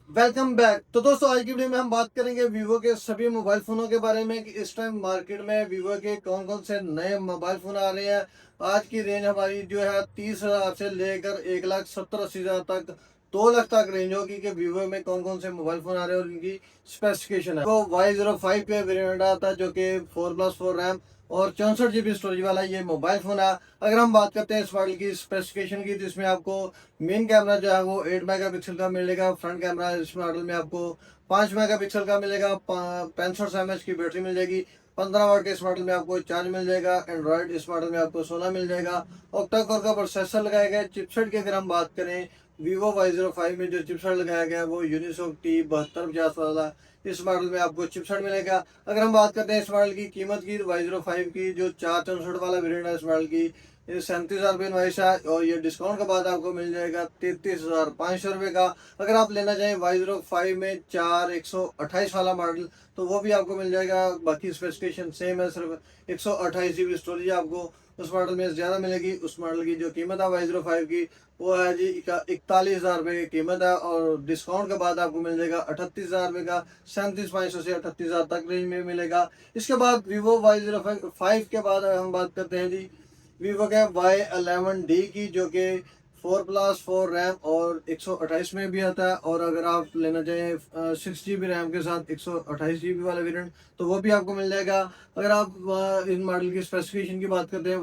Welcome back. तो दोस्तों आज की वीडियो में हम बात करेंगे वीवो के सभी मोबाइल फ़ोनों के बारे में कि इस टाइम मार्केट में वीवो के कौन कौन से नए मोबाइल फ़ोन आ रहे हैं। आज की रेंज हमारी जो है 30,000 से लेकर 1,70,80,000 तक, 2 लाख तक रेंज होगी कि वीवो में कौन कौन से मोबाइल फ़ोन आ रहे हैं और इनकी स्पेसिफिकेशन है। वो Y05 के वेरिएंट आता है जो कि 4+4 रैम और 64 GB स्टोरेज वाला ये मोबाइल फ़ोन है। अगर हम बात करते हैं इस मॉडल की स्पेसिफिकेशन की, तो इसमें आपको मेन कैमरा जो है वो 8 मेगापिक्सल का मिलेगा। फ्रंट कैमरा इस मॉडल में आपको 5 मेगापिक्सल का मिलेगा। 65 mAh की बैटरी मिल जाएगी। 15 वाट के इस मॉडल में आपको चार्ज मिल जाएगा। एंड्रॉयड इस मॉडल में आपको 16 मिल जाएगा। ऑक्टा कोर का प्रोसेसर लगाया गया है। चिपसेट की अगर हम बात करें, वीवो Y05 में जो चिपसेट लगाया गया है वो यूनिसॉक T7250 वाला इस मॉडल में आपको चिपसेट मिलेगा। अगर हम बात करते हैं इस मॉडल की कीमत की, तो Y05 की जो 464 वाला वेरिएंट है इस मॉडल की, ये 37,000 रुपये इनवाइस है और ये डिस्काउंट के बाद आपको मिल जाएगा 33,500 रुपये का। अगर आप लेना चाहें Y05 में 128 वाला मॉडल, तो वो भी आपको मिल जाएगा। बाकी स्पेसिफिकेशन सेम है, सिर्फ 128 GB स्टोरेज आपको उस मॉडल में ज़्यादा मिलेगी। उस मॉडल की जो कीमत है Y05 की, वो है जी 41,000 रुपये की कीमत है और डिस्काउंट के बाद आपको मिल जाएगा 38,000 रुपये का। 37,500 से 38,000 तक रेंज में मिलेगा। इसके बाद वीवो Y05 के बाद हम बात करते हैं जी वीवो के Y11D की, जो कि 4+4 रैम और 128 में भी आता है। और अगर आप लेना चाहें 6 GB रैम के साथ 128 GB वाला वेरिएंट, तो वो भी आपको मिल जाएगा। अगर आप इन मॉडल की स्पेसिफिकेशन की बात करते हैं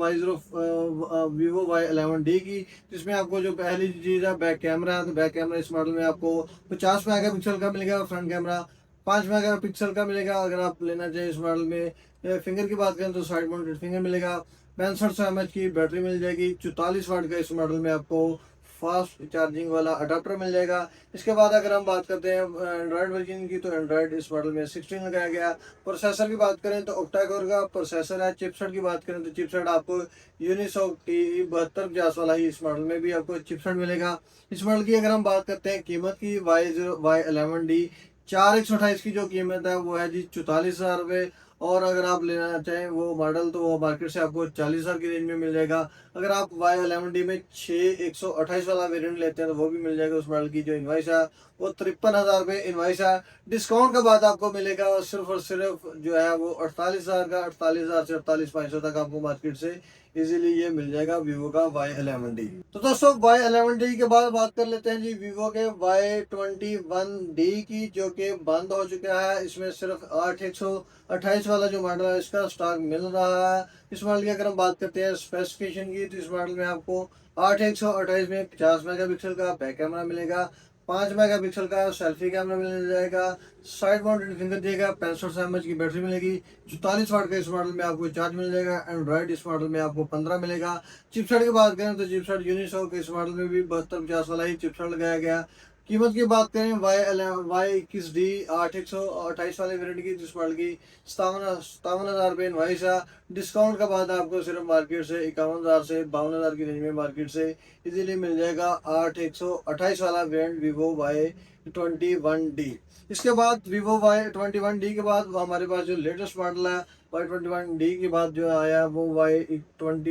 वीवो Y11D की, जिसमें आपको जो पहली चीज़ है बैक कैमरा है, तो बैक कैमरा इस मॉडल में आपको 50 मेगापिक्सल का मिलेगा। फ्रंट कैमरा 5 मेगापिक्सल का मिलेगा। अगर आप लेना चाहें इस मॉडल में फिंगर की बात करें, तो साइड माउंटेड फिंगर मिलेगा। 6500 mAh की बैटरी मिल जाएगी। 44 वाट का इस मॉडल में आपको फास्ट चार्जिंग वाला अडाप्टर मिल जाएगा। इसके बाद अगर हम बात करते हैं एंड्रॉयड वर्जन की, तो एंड्रॉयड इस मॉडल में 16 लगाया गया। प्रोसेसर की बात करें तो ऑक्टा कोर का प्रोसेसर है। चिपसेट की बात करें तो चिपसेट आपको यूनिसॉक T7250 वाला ही इस मॉडल में भी आपको चिपसेट मिलेगा। इस मॉडल की अगर हम बात करते हैं कीमत की, Y11D 4128 की जो कीमत है वो है जी 44,000 रुपये। और अगर आप लेना चाहें वो मॉडल, तो वो मार्केट से आपको 40,000 की रेंज में मिल जाएगा। अगर आप Y11D में 128 वाला वेरिएंट लेते हैं, तो वो भी मिल जाएगा। उस मॉडल की जो इनवाइस है वो 53,000 रुपये इनवाइस है। डिस्काउंट के बाद आपको मिलेगा सिर्फ और सिर्फ जो है वो 48,000 का। 48,000 से 48,500 तक आपको मार्केट से इजीली ये मिल जाएगा वीवो का Y11D। तो दोस्तों Y11D के बाद बात कर लेते हैं जी वीवो के Y21D की, जो कि बंद हो चुका है। इसमें सिर्फ 8/128 वाला जो मॉडल है इसका स्टॉक मिल रहा है। इस मॉडल की अगर हम बात करते हैं स्पेसिफिकेशन की, तो इस मॉडल में आपको 8/128 में 50 मेगापिक्सल का बैक कैमरा मिलेगा। 5 मेगापिक्सल का सेल्फी कैमरा मिल जाएगा। साइड माउंटेड फिंगर दिएगा। 65 mAh की बैटरी मिलेगी। 44 वाट का इस मॉडल में आपको चार्ज मिल जाएगा। एंड्रॉयड इस मॉडल में आपको 15 मिलेगा। चिपसेट की बात करें तो चिपसेट यूनिसॉक इस मॉडल में भी 7250 वाला ही चिपसेट लगाया गया। कीमत की बात करें Y21D 8/128 वाले वेरिएंट की, जिस मॉडल की 57,000 रुपये इनवाइस है। डिस्काउंट के बाद आपको सिर्फ मार्केट से 51,000 से 52,000 की रेंज में मार्केट से इजीली मिल जाएगा 8/128 वाला वेरिएंट वीवो Y21D। इसके बाद वीवो Y21D के बाद हमारे पास जो लेटेस्ट मॉडल है Y21D के बाद जो आया वो Y31D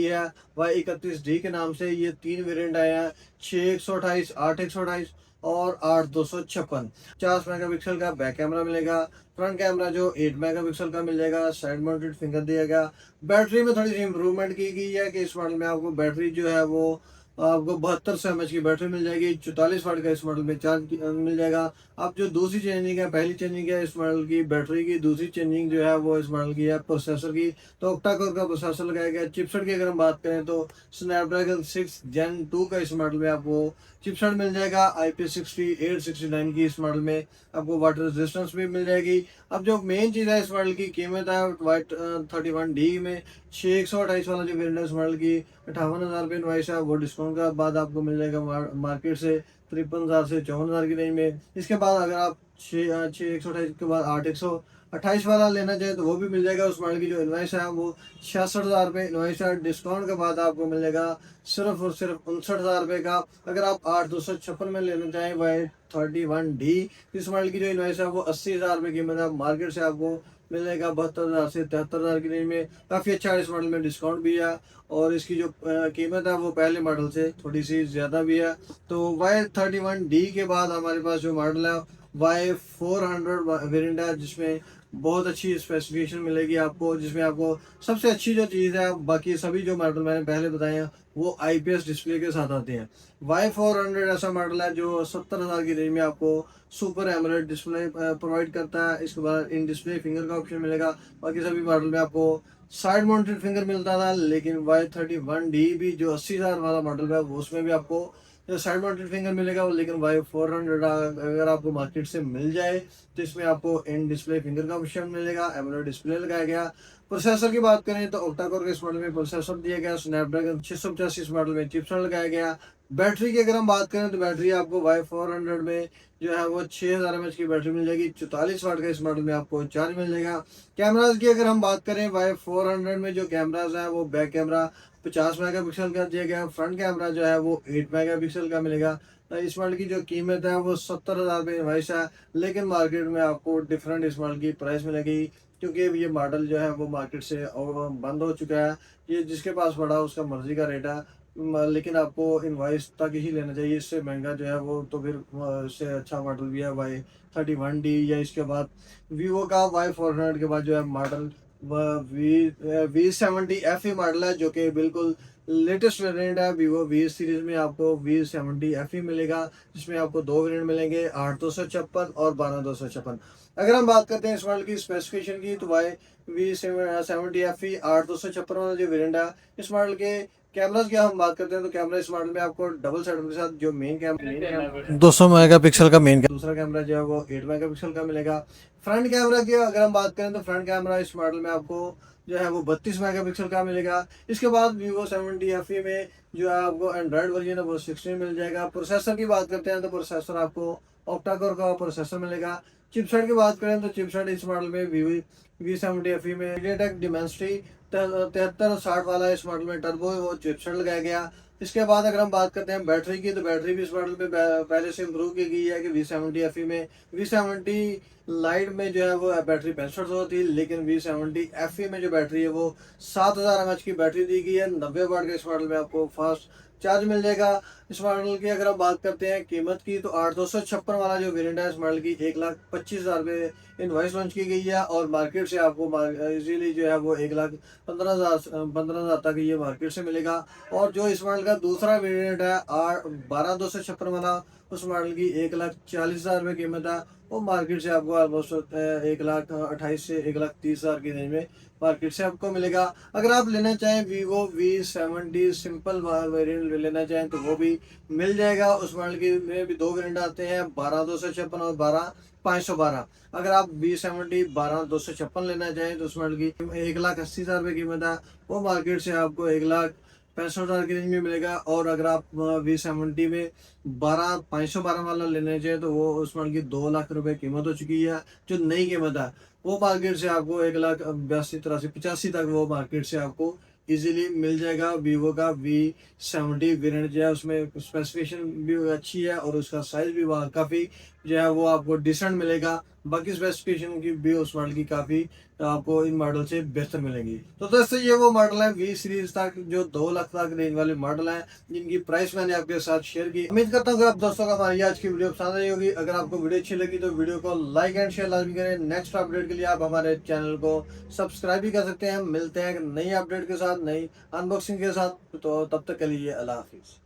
है। Y31D के नाम से ये 3 वेरिएंट आए हैं, 6/128, 8/128 और 8/256। 50 मेगापिक्सल का बैक कैमरा मिलेगा। फ्रंट कैमरा जो 8 मेगापिक्सल का मिल जाएगा। साइड माउंटेड फिंगर दिया गया। बैटरी में थोड़ी सी इंप्रूवमेंट की गई है कि इस मॉडल में आपको बैटरी जो है वो आपको 72 mAh की बैटरी मिल जाएगी। 44 वाट का इस मॉडल में चार्ज मिल जाएगा। अब जो दूसरी चेंजिंग है, पहली चेंजिंग है इस मॉडल की बैटरी की, दूसरी चेंजिंग जो है वो इस मॉडल की है प्रोसेसर की। तो ऑक्टा कोर का प्रोसेसर लगाया गया। चिपसेट की अगर हम बात करें तो स्नैपड्रैगन 6 Gen 2 का इस मॉडल में आपको चिपसेट मिल जाएगा। IP60 869 की इस मॉडल में आपको वाटर रेजिस्टेंस भी मिल जाएगी। अब जो मेन चीज़ है इस मॉडल की कीमत है Y31D में 6/128 वाला जो वेरिएंट है इस मॉडल की 58,000 रुपये इनवाइस है। वो डिस्काउंट के बाद आपको मिल जाएगा मार्केट से 53,000 से 54,000 की रेंज में। इसके बाद अगर आप 6/128 के बाद 8/128 वाला लेना चाहें, तो वो भी मिल जाएगा। उस मॉडल की जो इनवाइस है वो 66,000 रुपये इनवाइस है। डिस्काउंट के बाद आपको मिल जाएगा सिर्फ और सिर्फ 59,000 रुपये का। अगर आप 8/256 में लेना चाहें Y31D, इस मॉडल की जो इनवाइस है वो 80,000 रुपये कीमत है। मार्केट से आपको मिलेगा 72,000 से 73,000 की रेंज में। काफ़ी अच्छा इस मॉडल में डिस्काउंट भी है और इसकी जो कीमत है वो पहले मॉडल से थोड़ी सी ज़्यादा भी है। तो Y31D के बाद हमारे पास जो मॉडल है Y400 वेरिएंट है, जिसमें बहुत अच्छी स्पेसिफिकेशन मिलेगी आपको, जिसमें आपको सबसे अच्छी जो चीज़ है, बाकी सभी जो मॉडल मैंने पहले बताए हैं वो IPS डिस्प्ले के साथ आते हैं। Y400 ऐसा मॉडल है जो 70,000 की रेंज में आपको सुपर एमोलेड डिस्प्ले प्रोवाइड करता है। इसके बाद इन डिस्प्ले फिंगर का ऑप्शन मिलेगा। बाकी सभी मॉडल में आपको साइड माउंटेड फिंगर मिलता था, लेकिन Y31D भी जो 80,000 वाला मॉडल है वो उसमें भी आपको जो साइड माउंटेड फिंगर मिलेगा। लेकिन Y400 अगर आपको मार्केट से मिल जाए तो इसमें आपको इन डिस्प्ले फिंगर का ऑप्शन मिलेगा, एमोलेड डिस्प्ले लगाया गया। प्रोसेसर की बात करें तो ऑक्टा कोर के इस मॉडल में प्रोसेसर दिया गया, स्नैपड्रैगन 685 इस मॉडल में चिपसेट लगाया गया। बैटरी की अगर हम बात करें तो बैटरी आपको Y400 में जो है वो 6000 mAh की बैटरी मिल जाएगी। 44 वाट का इस मॉडल में आपको चार्ज मिल जाएगा। कैमराज की अगर हम बात करें Y400 में जो कैमराज है वो बैक कैमरा 50 मेगापिक्सल का दिया गया, फ्रंट कैमरा जो है वो 8 मेगापिक्सल का मिलेगा। तो इस मॉडल की जो कीमत है वो 70,000 रुपये इनवाइस है, लेकिन मार्केट में आपको डिफरेंट इस मॉडल की प्राइस मिलेगी, क्योंकि ये मॉडल जो है वो मार्केट से बंद हो चुका है। ये जिसके पास पड़ा उसका मर्जी का रेट है, लेकिन आपको इनवाइस तक ही लेना चाहिए। इससे महंगा जो है वो तो फिर इससे अच्छा मॉडल भी है Y31D, या इसके बाद वीवो का Y400 के बाद जो है मॉडल V70 FE मॉडल है, जो कि बिल्कुल लेटेस्ट वेरिएंट है। वीवो वी सीरीज में आपको V70 FE मिलेगा, जिसमें आपको दो वेरिएंट मिलेंगे, 8256 और 12256। अगर हम बात करते हैं इस मॉडल की स्पेसिफिकेशन की तो V70 FE 8256 वाला जो वेरिएंट है, इस मॉडल के कैमरास की हम बात करते हैं तो कैमरा इस मॉडल में आपको डबल सेटअप के साथ जो मेन कैमरा 200 मेगापिक्सल का मेन, दूसरा कैमरा जो है वो 8 मेगापिक्सल का मिलेगा। फ्रंट कैमरा की अगर हम बात करें तो फ्रंट कैमरा इस मॉडल में आपको जो है वो 32 मेगापिक्सल का मिलेगा। इसके बाद V70 FE में जो है आपको एंड्रॉयड वर्जन है वो 16 मिल जाएगा। प्रोसेसर की बात करते हैं तो प्रोसेसर आपको ऑक्टा कोर का प्रोसेसर मिलेगा। चिपसेट की बात करें तो चिपसेट इस मॉडल में V70 FE में MediaTek Dimensity 7360 वाला इस मॉडल में टर्बो वो चिपसेट लगाया गया। इसके बाद अगर हम बात करते हैं बैटरी की तो बैटरी भी इस मॉडल में पहले से इम्प्रूव की गई है कि V70 FE में V70 लाइट में जो है वो बैटरी 6500 थी, लेकिन V70 FE में जो बैटरी है वो 7000 mAh की बैटरी दी गई है। 90 वाट के इस मॉडल में आपको फास्ट चार्ज मिल जाएगा। इस मॉडल की अगर हम बात करते हैं कीमत की तो 8256 वाला जो वेरिएंट है इस मॉडल की 1,25,000 रुपये इनवाइस लॉन्च की गई है, और मार्केट से आपको इजीली जो है वो 1,15,000 तक ये मार्केट से मिलेगा। और जो इस मॉडल का दूसरा वेरिएंट है 12256 वाला, उस मॉडल की 1,40,000 रुपये कीमत है। वो मार्केट से आपको ऑलमोस्ट 1,28,000 से 1,30,000 की रेंज में मार्केट से आपको मिलेगा। अगर आप लेना चाहें वीवो V70 सिंपल वेरिएंट लेना चाहें तो वो भी मिल जाएगा। उस मॉडल के में भी दो वेरिएंट आते हैं, 12,256 और 12,512। अगर आप V70 12,256 लेना चाहें तो उस मॉडल की 1,80,000 रुपये कीमत है। वो मार्केट से आपको 1,65,000 की रेंज में मिलेगा। और अगर आप V70 में 12,512 वाला लेना चाहिए तो वो उस मॉडल की 2,00,000 रुपये कीमत हो चुकी है। जो नई कीमत है वो मार्केट से आपको 1,82,83,85 तक वो मार्केट से आपको इजीली मिल जाएगा। वीवो का V70 वेरिएंट जो है उसमें स्पेसिफिकेशन भी अच्छी है और उसका साइज भी काफ़ी जो है वो आपको डिसेंट मिलेगा। बाकी स्पेसिफिकेशन की भी उस मॉडल की काफ़ी आपको इन मॉडल से बेहतर मिलेंगी। तो दोस्तों ये वो मॉडल है V सीरीज तक जो 2,00,000 तक रेंज वाले मॉडल हैं, जिनकी प्राइस मैंने आपके साथ शेयर की। उम्मीद करता हूँ कि आप दोस्तों को हमारी आज की वीडियो पसंद आई होगी। अगर आपको वीडियो अच्छी लगी तो वीडियो को लाइक एंड शेयर लाजमी करें। नेक्स्ट अपडेट के लिए आप हमारे चैनल को सब्सक्राइब भी कर सकते हैं। मिलते हैं नई अपडेट के साथ, नई अनबॉक्सिंग के साथ। तो तब तक के लिए अल्लाह हाफिज़।